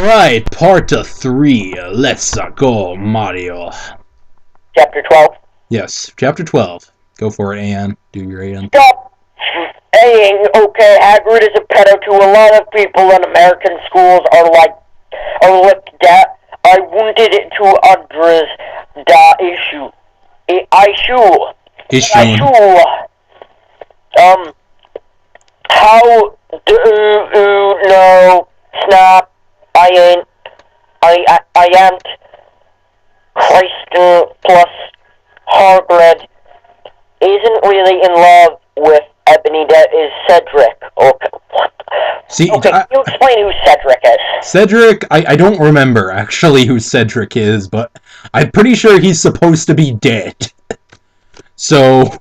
Alright, part 3. Let's go, Mario. Chapter 12. Yes, chapter 12. Go for it, Anne. Do your Anne. Stop saying, okay, Hagrid is a pedo to a lot of people in American schools are like that. I wanted it to address the issue. How do you know, Snap, I ain't Kristen plus Hagrid isn't really in love with Ebony, that is Cedric. Okay, what? See, okay, can you explain who Cedric is? Cedric, I don't remember actually who Cedric is, but I'm pretty sure he's supposed to be dead. So,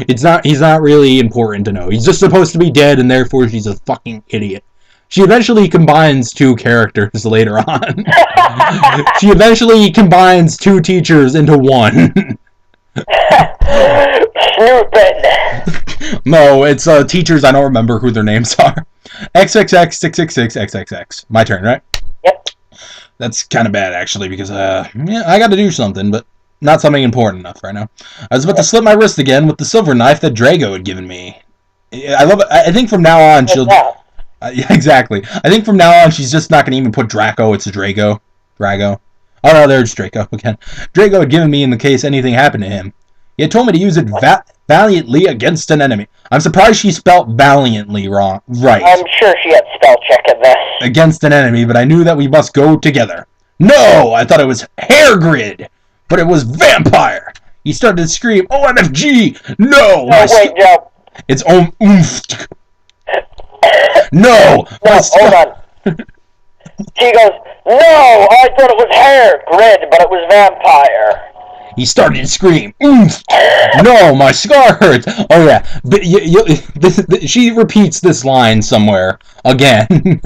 he's not really important to know. He's just supposed to be dead, and therefore she's a fucking idiot. She eventually combines two characters later on. She eventually combines two teachers into one. Snoopin'. No, it's teachers, I don't remember who their names are. XXX666XXX. My turn, right? Yep. That's kind of bad, actually, because, yeah, I gotta do something, but not something important enough right now. I was about to slit my wrist again with the silver knife that Drago had given me. I love it. I think from now on she'll... yeah, exactly. I think from now on she's just not gonna even put Draco, it's Drago. Drago. Oh no, there's Draco again. Drago had given me in the case anything happened to him. He had told me to use it valiantly against an enemy. I'm surprised she spelt valiantly wrong. Right. I'm sure she had spell check in this. Against an enemy, but I knew that we must go together. No! I thought it was Hairgrid! But it was Vampire! He started to scream, OMFG! No! No, wait, no. It's oomph. No! No, hold on. She goes, no! I thought it was Hairgrid, but it was Vampire. He started to scream, oomph! No, my scar hurts! Oh yeah, but she repeats this line somewhere, again.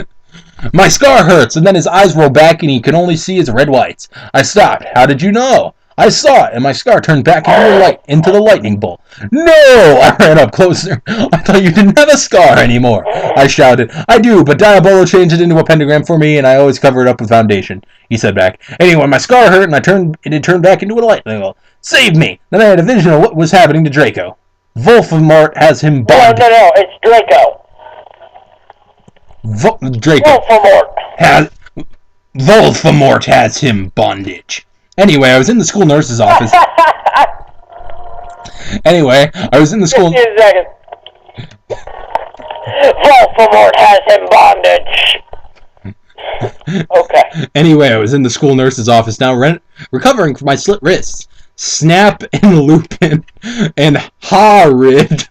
My scar hurts, and then his eyes roll back and he can only see his red whites. I stopped. How did you know? I saw it, and my scar turned back into the lightning bolt. No! I ran up closer. I thought you didn't have a scar anymore. I shouted. I do, but Diabolo changed it into a pentagram for me, and I always cover it up with foundation. He said back. Anyway, my scar hurt, and it had turned back into a lightning bolt. Save me! Then I had a vision of what was happening to Draco. Voldemort has him bound. No, it's Draco. Draco. Voldemort has him bondage. Anyway, I was in the school nurse's office. Anyway, I was in the school... 15 seconds. Voldemort has him bondage. Okay. Anyway, I was in the school nurse's office now, recovering from my slit wrists. Snap and Lupin and Hagrid.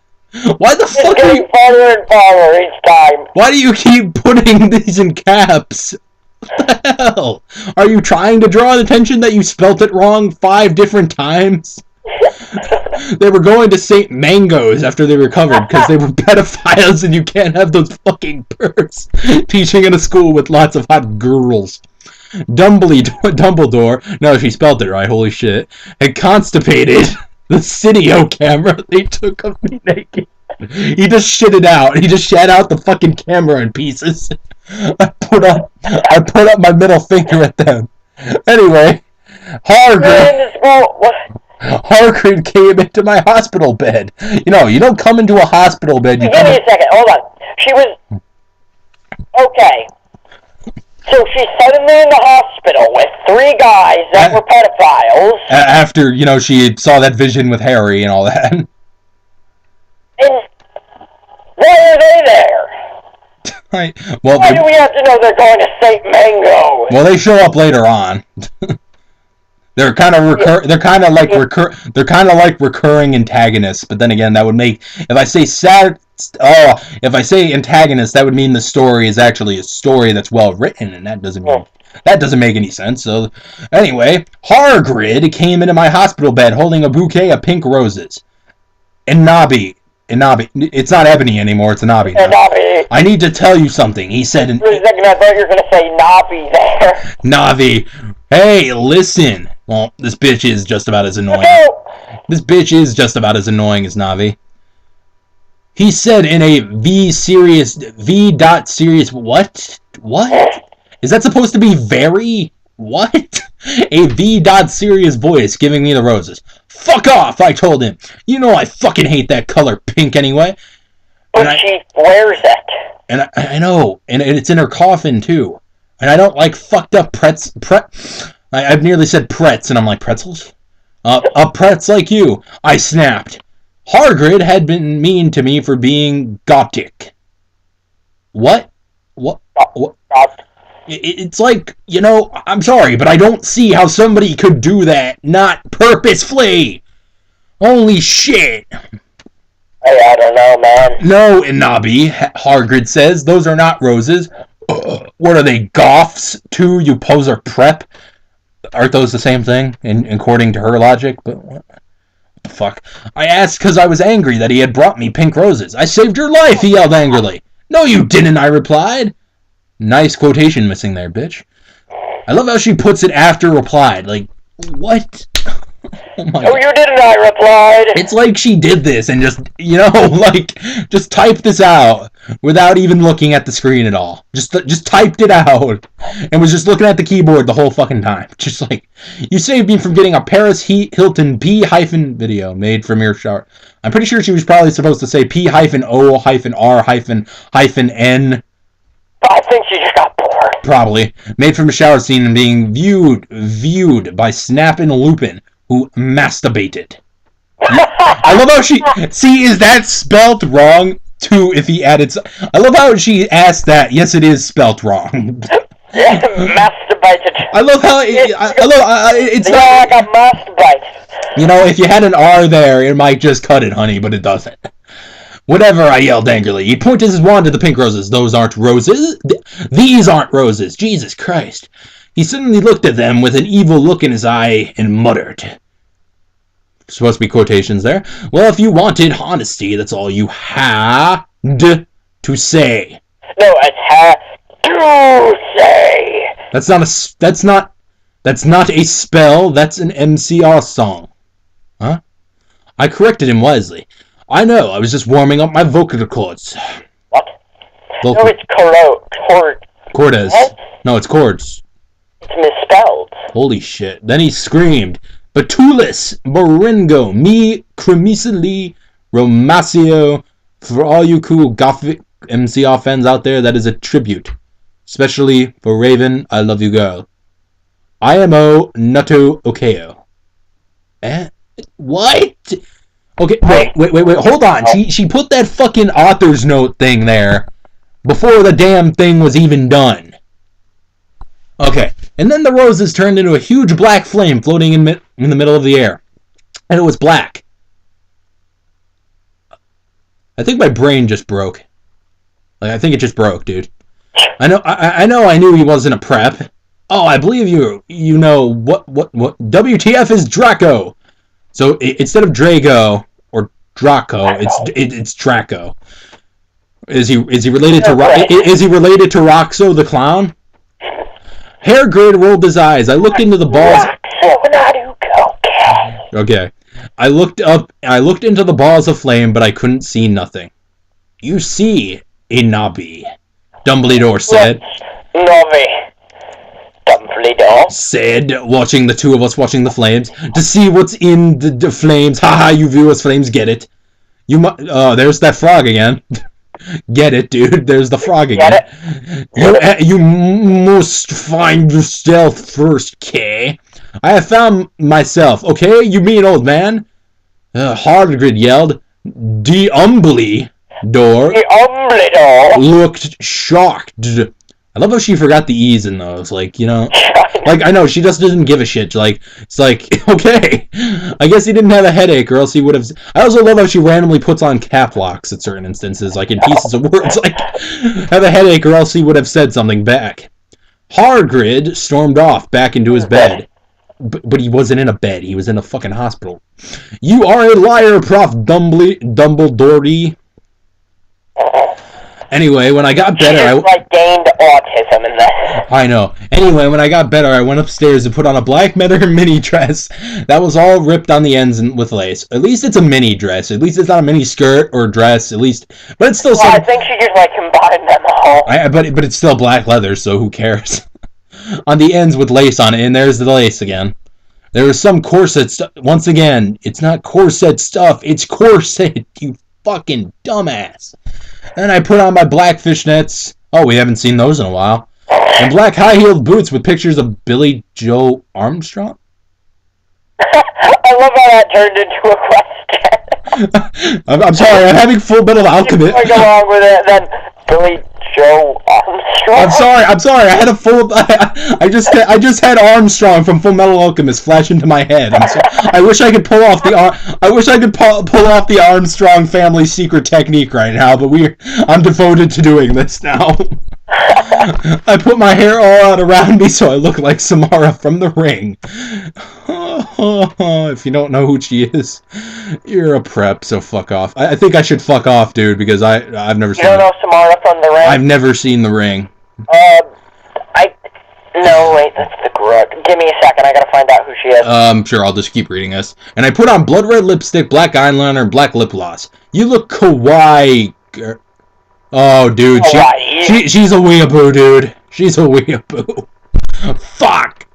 Why the fuck are you... farther and farther each time. Why do you keep putting these in caps? What the hell? Are you trying to draw attention that you spelt it wrong 5 different times? They were going to St. Mango's after they recovered because they were pedophiles and you can't have those fucking pervs teaching in a school with lots of hot girls. Dumbledore, no, she spelled it right, holy shit, had constipated the Cydio camera they took of me naked. He just shit it out. He just shat out the fucking camera in pieces. I put up my middle finger at them. Anyway, Hagrid came into my hospital bed. You know, you don't come into a hospital bed. Give me a second. Hold on. She was... Okay. So she's suddenly in the hospital with 3 guys that were pedophiles. After, you know, she saw that vision with Harry and all that. And why are they there? Why do we have to know they're going to St. Mango? Well, they show up later on. They're kind of like recurring antagonists, but then again, that would make if I say antagonist, that would mean the story is actually a story that's well written, and that doesn't make any sense. So, anyway, Hagrid came into my hospital bed holding a bouquet of pink roses. Inabi. It's not Ebony anymore, it's Inabi. Navi. I need to tell you something, he said. For a second, I thought you were going to say Navi there. Navi. Hey, listen. Well, this bitch is just about as annoying. This bitch is just about as annoying as Navi. He said in a V.serious what? Is that supposed to be very... What? A serious voice giving me the roses. Fuck off, I told him. You know I fucking hate that color pink anyway. But she wears it. And I know. And it's in her coffin, too. And I don't like fucked up I've nearly said pretz, and I'm like, pretzels? A pretz like you. I snapped. Hagrid had been mean to me for being gothic. What? It's like, you know, I'm sorry, but I don't see how somebody could do that, not purposefully. Holy shit. I don't know, man. No, Inabi, Hagrid says, those are not roses. What are they, goths, too, you poser prep? Aren't those the same thing, according to her logic? But what the fuck? I asked because I was angry that he had brought me pink roses. I saved your life, he yelled angrily. No, you didn't, I replied. Nice quotation missing there, bitch. I love how she puts it after replied. Like, what? Oh my God. You didn't, I replied. It's like she did this and just, you know, like, just typed this out without even looking at the screen at all. Just typed it out and was just looking at the keyboard the whole fucking time. Just like, you saved me from getting a Paris Hilton P-video made from your shower. I'm pretty sure she was probably supposed to say P-O-R-N. I think she just got bored. Probably. Made from a shower scene and being viewed by Snappin' Lupin, who masturbated. I love how she... See, is that spelt wrong, too, if he added... I love how she asked that. Yes, it is spelt wrong. Masturbated. I love how... it's not... like a masturbate. You know, if you had an R there, it might just cut it, honey, but it doesn't. Whatever, I yelled angrily. He pointed his wand to the pink roses. Those aren't roses. These aren't roses. Jesus Christ. He suddenly looked at them with an evil look in his eye and muttered. Supposed to be quotations there. Well, if you wanted honesty, that's all you had to say. No, it's had to say. That's not a spell. That's an MCR song. Huh? I corrected him wisely. I know, I was just warming up my vocal cords. What? No, it's Cordes. What? No, it's chords. It's misspelled. Holy shit. Then he screamed, Betulis, Moringo, me, cremisili, Romacio. For all you cool gothic MCR fans out there, that is a tribute. Especially for Raven, I love you girl. IMO Nato Okeo. What? Okay, wait, hold on. She put that fucking author's note thing there before the damn thing was even done. Okay, and then the roses turned into a huge black flame floating in the middle of the air. And it was black. I think my brain just broke. Like, I think it just broke, dude. I knew he wasn't a prep. Oh, I believe you know what WTF is Draco. So instead of Drago or Draco, it's Draco. Is he related to Roxo the clown? Hagrid rolled his eyes. I looked into the balls. Okay. I looked into the balls of flame, but I couldn't see nothing. You see, Inabi, Dumbledore said. Dumbledore said, watching the two of us watching the flames to see what's in the flames. Haha, you viewers, flames get it. There's that frog again. Get it, dude. There's the frog again. You must find yourself first, Kay. I have found myself. Okay, you mean old man? Hagrid yelled. Dumbledore looked shocked. I love how she forgot the E's in those, like, you know, like, I know, she just doesn't give a shit, like, it's like, okay, I guess he didn't have a headache, or else he would have, I also love how she randomly puts on cap locks at certain instances, like, in pieces of words, like, have a headache, or else he would have said something back. Hagrid stormed off back into his bed, but he wasn't in a bed, he was in a fucking hospital. You are a liar, Prof. Dumbledore. Anyway, when I got better, I like gained autism in this. I know. Anyway, when I got better, I went upstairs and put on a black mini dress that was all ripped on the ends with lace. At least it's a mini dress. At least it's not a mini skirt or dress. At least, but it's still. Well, I think she just like combined them all. But it's still black leather, so who cares? On the ends with lace on it, and there's the lace again. There was some corset stuff. Once again, it's not corset stuff. It's corset. You fucking dumbass. Then I put on my black fishnets. Oh, we haven't seen those in a while. And black high-heeled boots with pictures of Billy Joe Armstrong. I love how that turned into a question. I'm sorry, I'm having Full Metal Alchemist. Going along with it, then Billy Joe Armstrong. I'm sorry. I had a full. I just had Armstrong from Full Metal Alchemist flash into my head. I wish I could pull off the Armstrong family secret technique right now, but I'm devoted to doing this now. I put my hair all out around me so I look like Samara from The Ring. If you don't know who she is, you're a prep, so fuck off. I think I should fuck off, dude, because I've never seen. You don't know Samara from The Ring? I've never seen The Ring. No, wait, that's the Grudge. Give me a second, I gotta find out who she is. Sure, I'll just keep reading this. And I put on blood red lipstick, black eyeliner, and black lip gloss. You look kawaii. Oh, dude, she's a weeaboo, dude. She's a weeaboo. Fuck.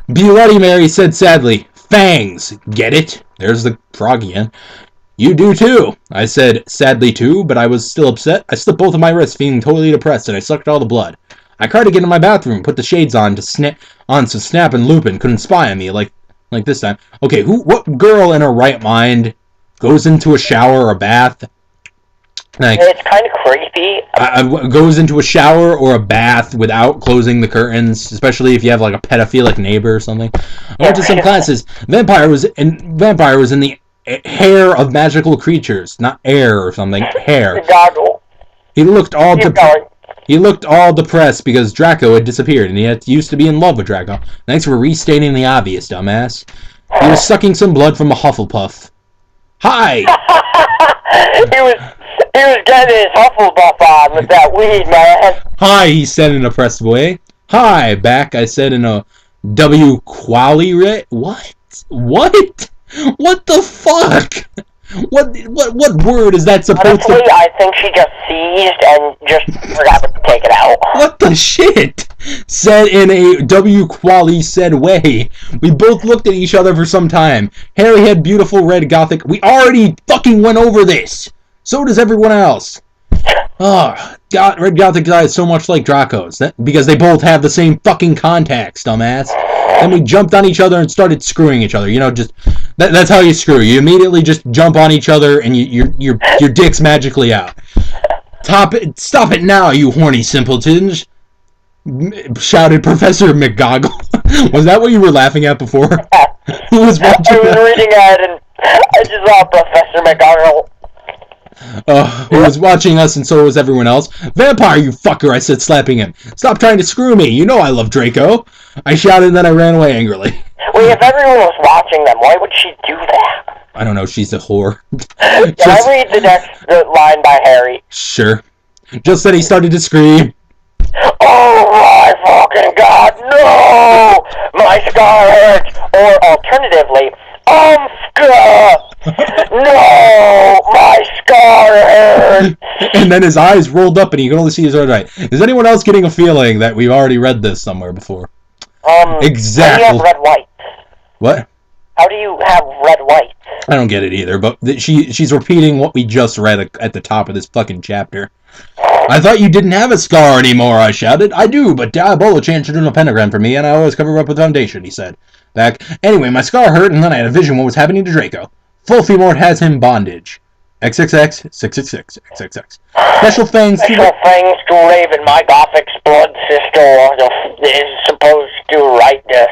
Bloody Mary said sadly, fangs, get it? There's the frog again. You do too. I said sadly too, but I was still upset. I slipped both of my wrists, feeling totally depressed, and I sucked all the blood. I tried to get in my bathroom, put the shades on so Snap and Lupin couldn't spy on me like this time. Okay, what girl in her right mind goes into a shower or a bath? Like, it's kind of creepy. Goes into a shower or a bath without closing the curtains, especially if you have like a pedophilic neighbor or something. I went to some classes. Vampire was in the hair of magical creatures, not air or something. Hair. The goggle. He looked all depressed because Draco had disappeared, and he used to be in love with Draco. Thanks for restating the obvious, dumbass. He was sucking some blood from a Hufflepuff. Hi! He was getting his Hufflepuff on with that weed, man. Hi, he said in a pressed way. Hi, back, I said in a W-quali rate. What? What the fuck? What word is that supposed Honestly, I think she just seized and just forgot to take it out. What the shit? Said in a W-quali said way. We both looked at each other for some time. Harry had beautiful red gothic. We already fucking went over this. So does everyone else. Oh, red gothic eyes so much like Draco's. Because they both have the same fucking contacts, dumbass. Then we jumped on each other and started screwing each other. You know, just that's how you screw. You immediately just jump on each other and your dick's magically out. Stop it now, you horny simpletons! Shouted Professor McGoggle. Was that what you were laughing at before? Who was watching? I was reading it and I just saw Professor McGoggle. Who was watching us, and so was everyone else. Vampire, you fucker, I said, slapping him. Stop trying to screw me. You know I love Draco. I shouted, and then I ran away angrily. Wait, if everyone was watching them, why would she do that? I don't know. She's a whore. Can I read the next line by Harry? Sure. Just then he started to scream. Oh my fucking god, no! My scar hurts! Or alternatively, no! My scar hurts! And then his eyes rolled up and you can only see his right. Is anyone else getting a feeling that we've already read this somewhere before? Exactly. How do you have red white? What? How do you have red white? I don't get it either, but she's repeating what we just read at the top of this fucking chapter. I thought you didn't have a scar anymore, I shouted. I do, but Diabolo changed it into a pentagram for me, and I always cover up with foundation, he said. Back. Anyway, my scar hurt, and then I had a vision what was happening to Draco. Fulfimort has him bondage. XXX, 666, XXX. Special thanks to Raven, my Gothic's blood sister is supposed to write this.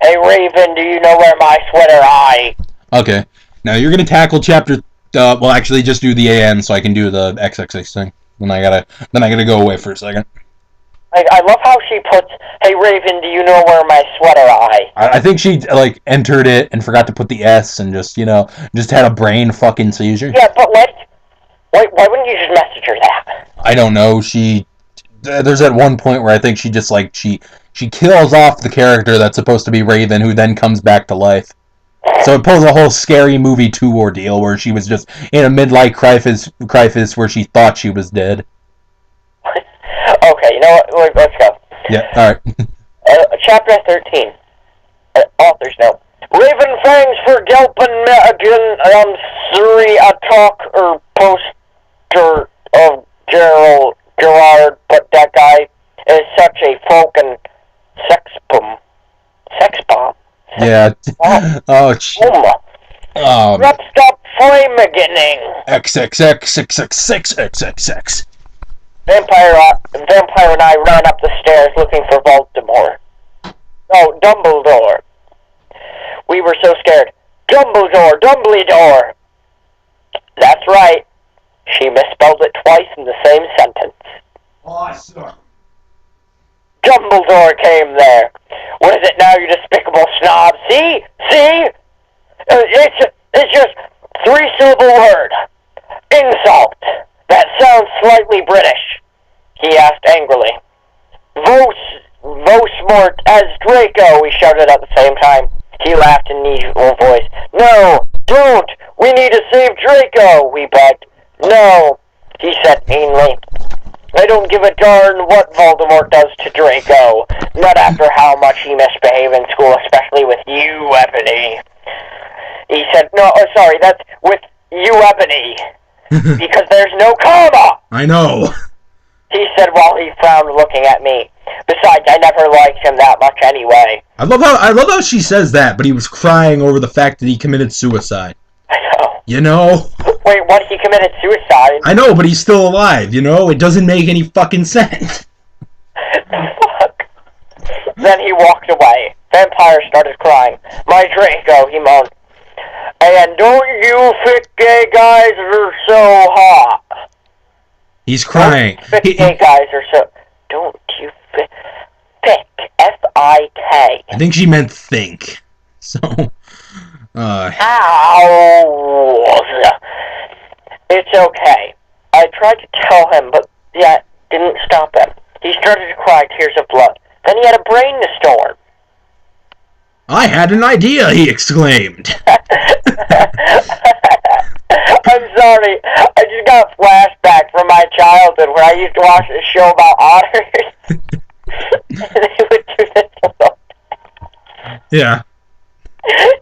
Hey Raven, do you know where my sweater eye? Okay. Now you're gonna tackle chapter well actually just do the AM so I can do the XXX thing. Then I gotta go away for a second. I love how she puts, hey Raven, do you know where my sweater eye? I think she like entered it and forgot to put the S and just had a brain fucking seizure. Yeah, but Why wouldn't you just message her that? I don't know. There's that one point where I think she just like she kills off the character that's supposed to be Raven, who then comes back to life. So it pulls a whole Scary Movie 2 ordeal where she was just in a midlife crisis where she thought she was dead. Okay, you know what? Let's go. Yeah, alright. Chapter 13. Author's note. Raven Fangs for Gelpin Megan Surrey a talk or poster of Gerard, but that guy is such a folk and sex bomb. Sex bomb? Yeah. Oh, Rep stop flame beginning. XXX. Vampire and I ran up the stairs looking for Voldemort. No, Dumbledore. We were so scared. Dumbledore. That's right. She misspelled it twice in the same sentence. Awesome. Dumbledore came there. What is it now, you despicable snob? See? It's just 3-syllable word. Insult. That sounds slightly British, he asked angrily. Vosmort as Draco, we shouted at the same time. He laughed in an evil voice. No, don't! We need to save Draco, we begged. No, he said meanly. I don't give a darn what Voldemort does to Draco. Not after how much he misbehaved in school, especially with you, Ebony. He said, no, sorry, that's with you, Ebony. Because there's no comma! I know. He said while he frowned looking at me. Besides, I never liked him that much anyway. I love how she says that, but he was crying over the fact that he committed suicide. I know. You know? Wait, what? He committed suicide? I know, but he's still alive, you know? It doesn't make any fucking sense. Fuck. Then he walked away. Vampire started crying. My Draco, he moaned. And don't you thick gay guys are so hot. He's crying. Thick gay guys are so... Don't you thick... F-I-K. I think she meant think. So... Ow! It's okay. I tried to tell him, but yeah, didn't stop him. He started to cry tears of blood. Then he had a brainstorm. I had an idea, he exclaimed. I'm sorry. I just got flashbacks from my childhood where I used to watch a show about otters. And they would do this a lot. Yeah.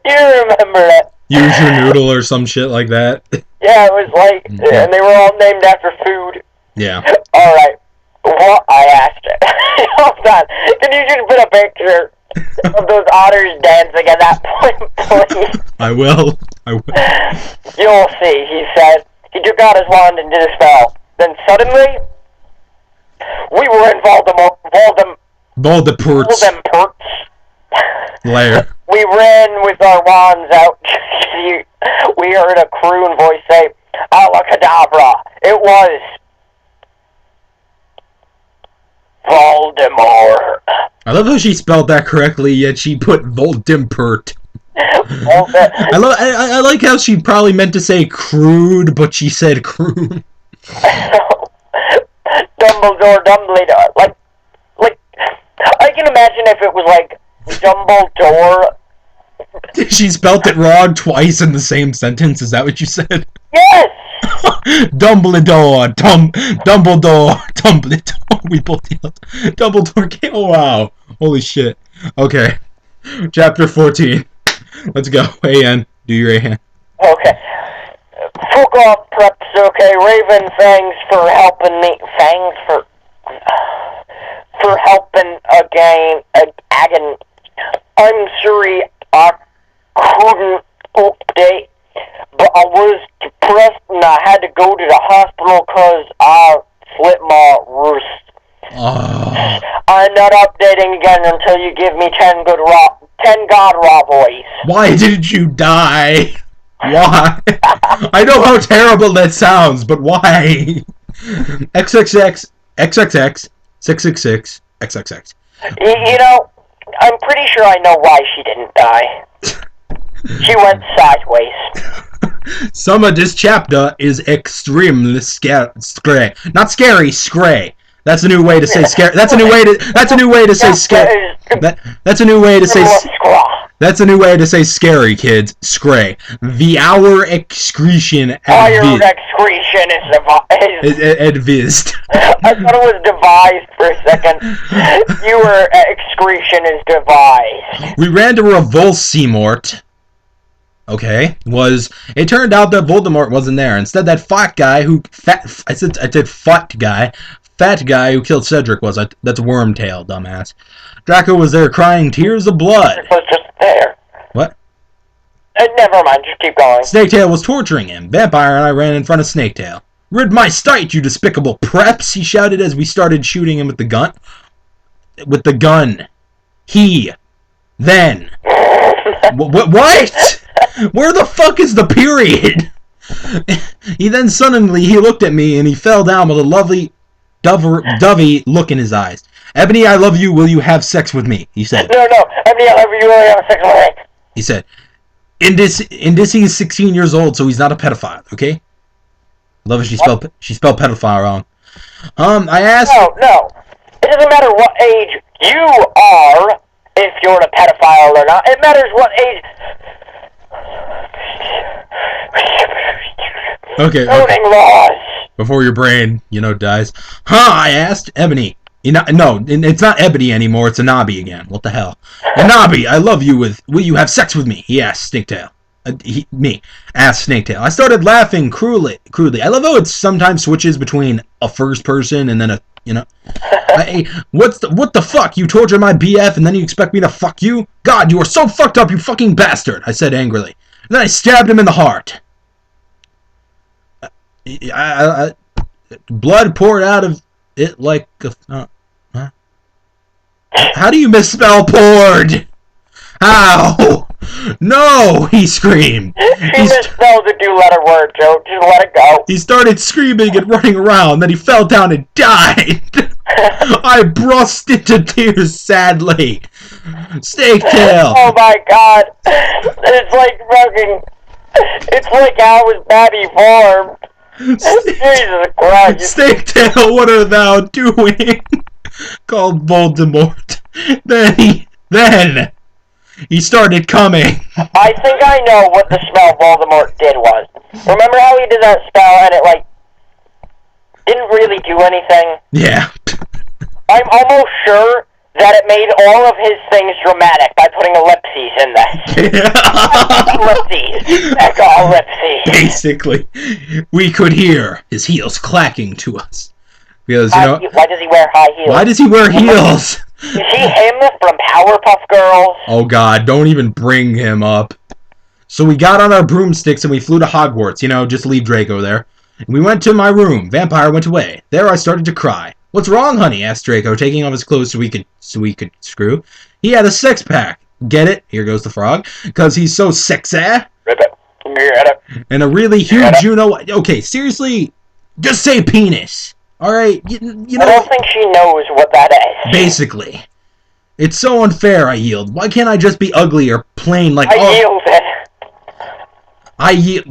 You remember it. Use your noodle or some shit like that. Yeah, it was like, and they were all named after food. Yeah. Alright. What? I asked it. Hold on. Can you just put a picture of those otters dancing at that point, please? I will. You'll see, he said. He took out his wand and did a spell. Then suddenly, we were in Voldemort's lair. We ran with our wands out. We heard a croon voice say, Alakadabra. It was Voldemort. I love how she spelled that correctly, yet she put Voldemort. I like how she probably meant to say crude, but she said croon. Dumbledore. Like, I can imagine if it was like Dumbledore. She spelt it wrong twice in the same sentence. Is that what you said? Yes! Dumbledore. We both yelled. Dumbledore came. Oh, wow. Holy shit. Okay. Chapter 14. Let's go. AN. Do your AN. Okay. Fuck off, preps, okay? Raven, thanks for helping me. Thanks for helping again. I'm sorry I couldn't update, but I was depressed and I had to go to the hospital because I slit my wrist. I'm not updating again until you give me 10 God raw voice. Why didn't you die? Why? I know how terrible that sounds, but why? XXX, XXX, 666, XXX. You know, I'm pretty sure I know why she didn't die. She went sideways. Some of this chapter is extremely scary. Not scary, scray. That's a new way to say scary. That's a new way to say scary. That's a new way to say. That's a new way to say scary, kids. Scray. The hour excretion Iron excretion is advised. I thought it was devised for a second. Your excretion is devised. We ran to Revulsimort. Okay, it turned out that Voldemort wasn't there. Instead, that fat guy who fat guy who killed Cedric was. That's Wormtail, dumbass. Draco was there crying tears of blood. It was just there. What? Never mind, just keep going. Snaketail was torturing him. Vampire and I ran in front of Snaketail. Rid my sight, you despicable preps, he shouted as we started shooting him with the gun. What? Where the fuck is the period? He looked at me and he fell down with a lovely dovey look in his eyes. Ebony, I love you. Will you have sex with me? He said. No. Ebony, I love you. Will you have sex with me? He said. Indisi is 16 years old, so he's not a pedophile. Okay. Love it. She spelled pedophile wrong. I asked. No. It doesn't matter what age you are, if you're a pedophile or not. It matters what age. Okay. Voting laws. Before your brain, dies. I asked. Ebony. No, it's not Ebony anymore. It's Anabi again. What the hell? Anabi, I love you. Will you have sex with me? He asked Snaketail. Me asked Snaketail. I started laughing cruelly. I love how it sometimes switches between a first person and then a. What the fuck? You tortured my BF and then you expect me to fuck you? God, you are so fucked up, you fucking bastard! I said angrily. And then I stabbed him in the heart. Blood poured out of it like a... How do you misspell poured? How? No! He screamed. She misspelled the two-letter word, Joe. Just let it go. He started screaming and running around, then he fell down and died. I burst into tears sadly. Snaketail. Oh my god. It's like fucking... It's like I was badly formed. Jesus Christ. Snaketail, what art thou doing? Called Voldemort. Then he started coming. I think I know what the spell Voldemort did was. Remember how he did that spell and it, didn't really do anything? Yeah. I'm almost sure that it made all of his things dramatic by putting ellipses in there. Ellipses. Basically, we could hear his heels clacking to us. Because, why does he wear high heels? Why does he wear heels? Is he him from Powerpuff Girls? Oh god, don't even bring him up. So we got on our broomsticks and we flew to Hogwarts, just leave Draco there. And we went to my room. Vampire went away. There I started to cry. What's wrong, honey? Asked Draco, taking off his clothes so we could screw. He had a six-pack. Get it? Here goes the frog. Because he's so sexy. Get it. And a really huge Okay, seriously, just say penis. Alright, I don't think she knows what that is. Basically. It's so unfair, I yield. Why can't I just be ugly or plain like I yield,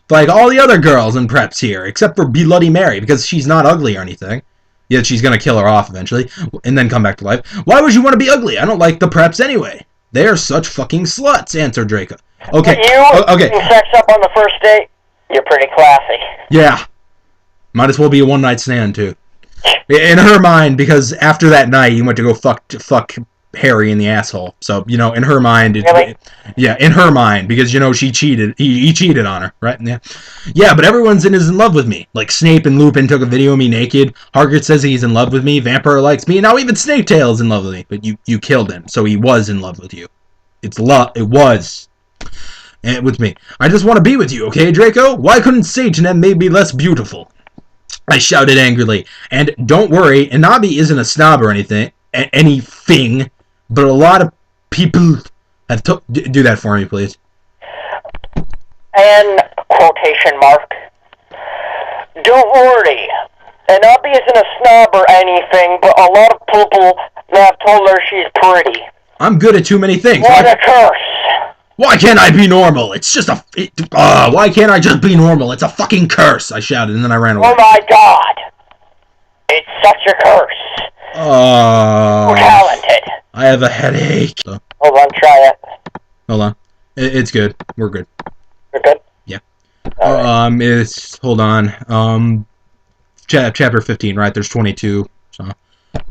like all the other girls in preps here, except for Bloody Mary, because she's not ugly or anything. Yet she's gonna kill her off eventually, and then come back to life. Why would you want to be ugly? I don't like the preps anyway. They are such fucking sluts, answered Draco. Okay, okay. Sex up on the first date, you're pretty classy. Yeah. Might as well be a one-night stand, too. In her mind, because after that night, he went to go fuck Harry in the asshole. So, in her mind... Yeah, in her mind, because, she cheated. He cheated on her, right? Yeah. Yeah, but everyone's is in love with me. Like, Snape and Lupin took a video of me naked. Hagrid says he's in love with me. Vampire likes me. And now even Snaketail is in love with me. But you killed him, so he was in love with you. It was. And with me. I just want to be with you, okay, Draco? Why couldn't Satan have made me less beautiful? I shouted angrily. And don't worry, Anabi isn't a snob or anything, but a lot of people have do that for me, please. And quotation mark. Don't worry, Anabi isn't a snob or anything, but a lot of people have told her she's pretty. I'm good at too many things. What a curse! Why can't I be normal? It's just a... why can't I just be normal? It's a fucking curse, I shouted, and then I ran away. Oh my god! It's such a curse! You're talented. I have a headache. Hold on, try it. Hold on. It's good. We're good. You're good? Yeah. Right. It's... Hold on. Chapter 15, right? There's 22, so...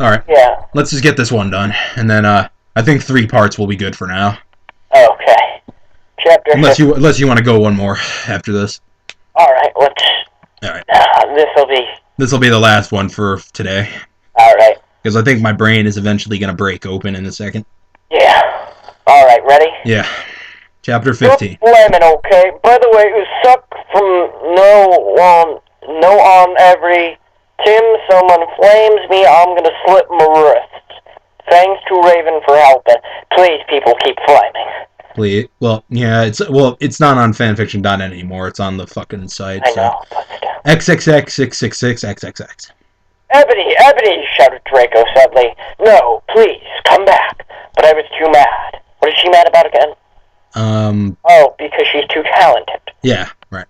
Alright. Yeah. Let's just get this one done, and then, I think 3 parts will be good for now. Okay. Chapter Unless you want to go one more after this. Alright, let's... Alright. This'll be the last one for today. Alright. Because I think my brain is eventually going to break open in a second. Yeah. Alright, ready? Yeah. Chapter 15. You're blaming, okay? By the way, it suck from no on every Tim, someone flames me, I'm gonna slit my wrist. Thanks to Raven for helping. Please, people, keep flaming. Please. Well, yeah, it's not on fanfiction.net anymore. It's on the fucking site. I know, but still. XXX666XXX. Ebony, shouted Draco suddenly. No, please, come back. But I was too mad. What is she mad about again? Oh, because she's too talented. Yeah, right.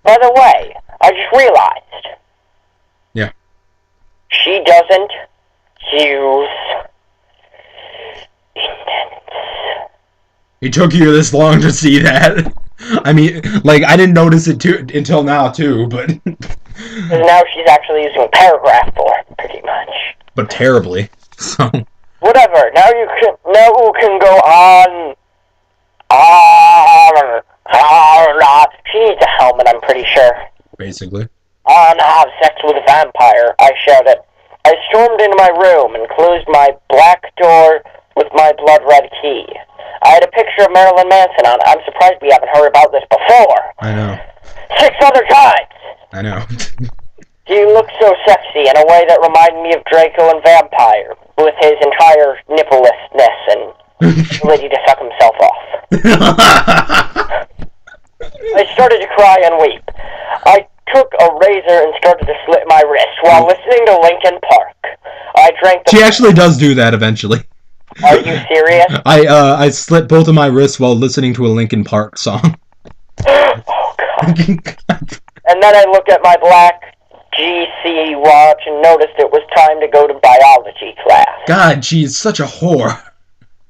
By the way, I just realized. Yeah. She doesn't use indents. It took you this long to see that. I mean, like, I didn't notice it until now, too, but... Now she's actually using paragraph form, pretty much. But terribly, so... Whatever, now you can go on... She needs a helmet, I'm pretty sure. Basically. On have sex with a vampire, I shouted. I stormed into my room and closed my black door with my blood-red key. I had a picture of Marilyn Manson on it. I'm surprised we haven't heard about this before. I know. 6 other times! I know. He looked so sexy in a way that reminded me of Draco and Vampire, with his entire nipplelessness and ability to suck himself off. I started to cry and weep. I took a razor and started to slit my wrist while listening to Linkin Park. I drank the... She actually does do that eventually. Are you serious? I slit both of my wrists while listening to a Linkin Park song. Oh, God. And then I looked at my black GC watch and noticed it was time to go to biology class. God, she's such a whore.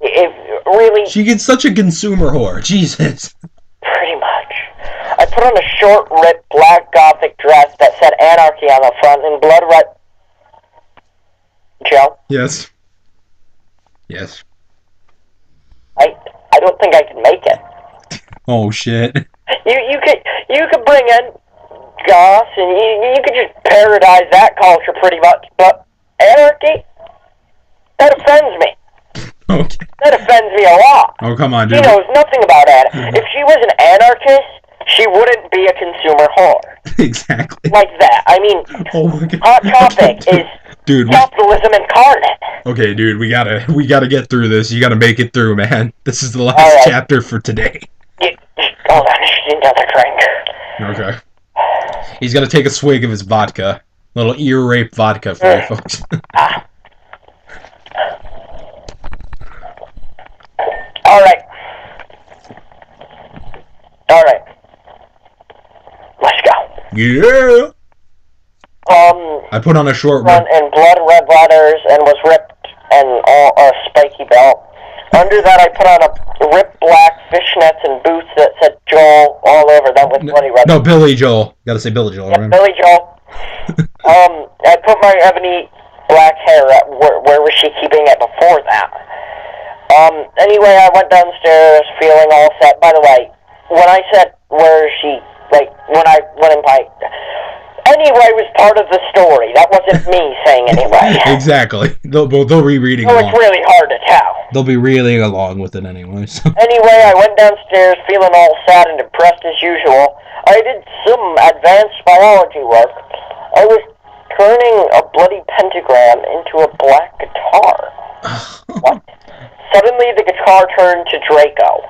It really... She gets such a consumer whore. Jesus. Pretty much. I put on a short-ripped black gothic dress that said anarchy on the front in blood red... Joe? Yes. Yes. I don't think I can make it. Oh, shit. You could bring in goss and you could just parodize that culture pretty much, but anarchy? That offends me. Okay. That offends me a lot. Oh, come on, dude. He knows nothing about anarchy. If she was an anarchist, she wouldn't be a consumer whore. Exactly. Like that. I mean, oh my God. Hot Topic is dude, capitalism incarnate. Okay, dude, we gotta get through this. You gotta make it through, man. This is the last chapter for today. Hold on, she's another drink. Okay. He's gonna take a swig of his vodka. Little ear rape vodka for you folks. Alright. Let's go. Yeah. I put on a short one in blood red letters and was ripped and all a spiky belt. Under that I put on a ripped black fishnets and boots that said Joel all over them with bloody red. No, Billy Joel. Gotta say Billy Joel, yeah, right? Billy Joel. I put my ebony black hair at where was she keeping it before that? Anyway, I went downstairs feeling all set. By the way, when I said where is she, like, when I went in my... Anyway was part of the story. That wasn't me saying anyway. Exactly. They'll be reading so along. It's really hard to tell. They'll be reading along with it anyway. So. Anyway, I went downstairs feeling all sad and depressed as usual. I did some advanced biology work. I was turning a bloody pentagram into a black guitar. What? Suddenly the guitar turned to Draco.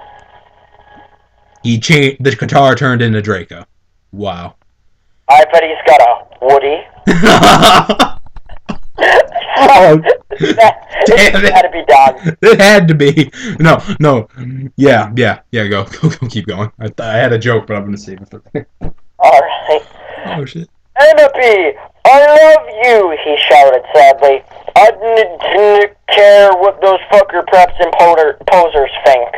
The guitar turned into Draco. Wow. I bet he's got a Woody. Oh, damn It had to be done. It had to be. No. Yeah. Go, keep going. I had a joke, but I'm gonna save it for. Alright. Oh shit. Enemy, I love you, he shouted sadly. I didn't care what those fucker preps and posers think.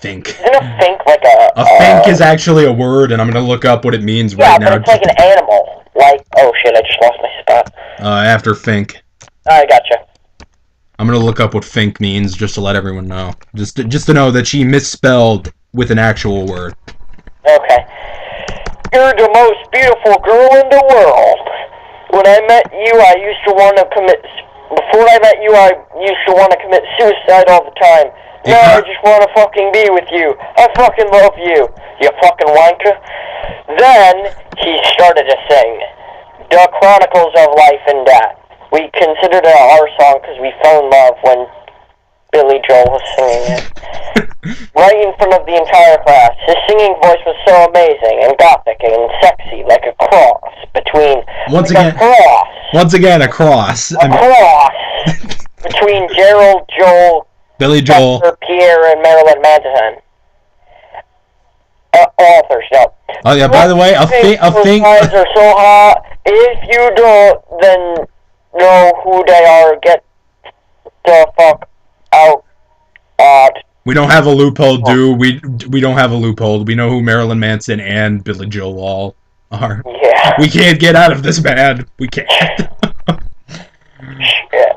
Think. Isn't a think like a... A think is actually a word, and I'm gonna look up what it means right now. Yeah, but it's like an animal. Like, oh shit, I just lost my spot. After think. I gotcha. I'm gonna look up what think means, just to let everyone know. Just to know that she misspelled with an actual word. Okay. You're the most beautiful girl in the world. When I met you, I used to want to commit... Before I met you, I used to want to commit suicide all the time. Now I just want to fucking be with you. I fucking love you, you fucking wanker. Then he started to sing The Chronicles of Life and Death. We considered it our song because we fell in love when Billy Joel was singing it. Right in front of the entire class. His singing voice was so amazing and gothic and sexy, like a cross between... Once again, a cross. Cross between Gerald, Joel... Billy Joel, Pierre, and Marilyn Manson. Authors, no. Oh yeah. By the way, a think. Eyes are so hot. If you don't, then know who they are. Get the fuck out. We don't have a loophole, dude. We don't have a loophole. We know who Marilyn Manson and Billy Joel are. Yeah. We can't get out of this, man. We can't. Shit.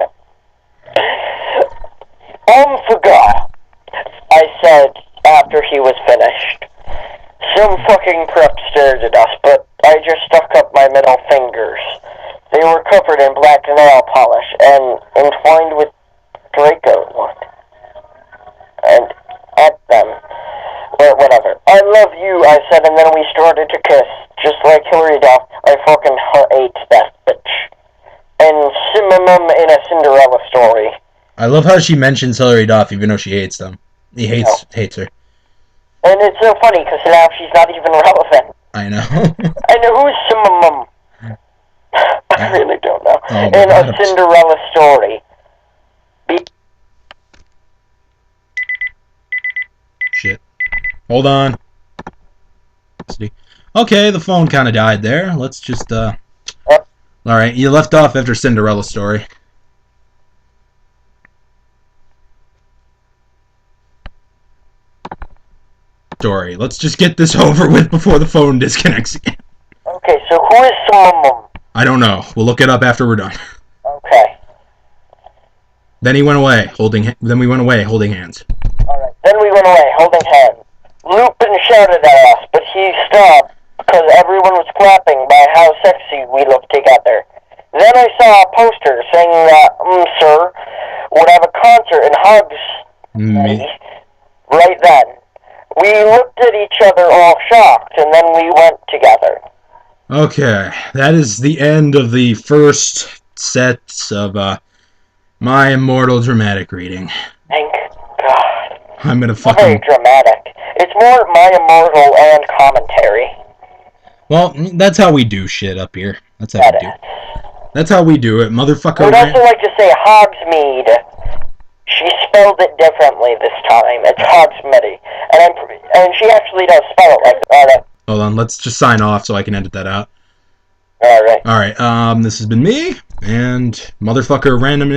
Forgot, I said after he was finished. Some fucking prep stared at us, but I just stuck up my middle fingers. They were covered in black nail polish and entwined with Draco wood. And at them. But whatever. I love you, I said, and then we started to kiss. Just like Hillary Duff, I fucking hate that bitch. And Simimum in a Cinderella story. I love how she mentions Hillary Duff, even though she hates them. He hates her. And it's so funny, because now she's not even relevant. I know. And who's Simimum? I really don't know. Oh, In a Cinderella story. Shit. Hold on. Okay, the phone kind of died there. Let's just, Alright, you left off after Cinderella story. Let's just get this over with before the phone disconnects again. Okay, so who is Simimum? I don't know. We'll look it up after we're done. Okay. Then he went away, Then we went away, holding hands. Alright, then we went away, holding hands. Lupin shouted at us, but he stopped because everyone was clapping by how sexy we looked together. Then I saw a poster saying that, sir, would have a concert and hugs me right then. We looked at each other all shocked, and then we went together. Okay, that is the end of the first set of my Immortal dramatic reading. Thank God. I'm gonna Very dramatic. It's more my Immortal and commentary. Well, that's how we do shit up here. That's how we do. That's how we do it, motherfucker. I would also like to say Hogsmeade. She spelled it differently this time. It's Hogsmeade. And she actually does spell it like that. Hold on, let's just sign off so I can edit that out. Alright. Alright, this has been me, and motherfucker random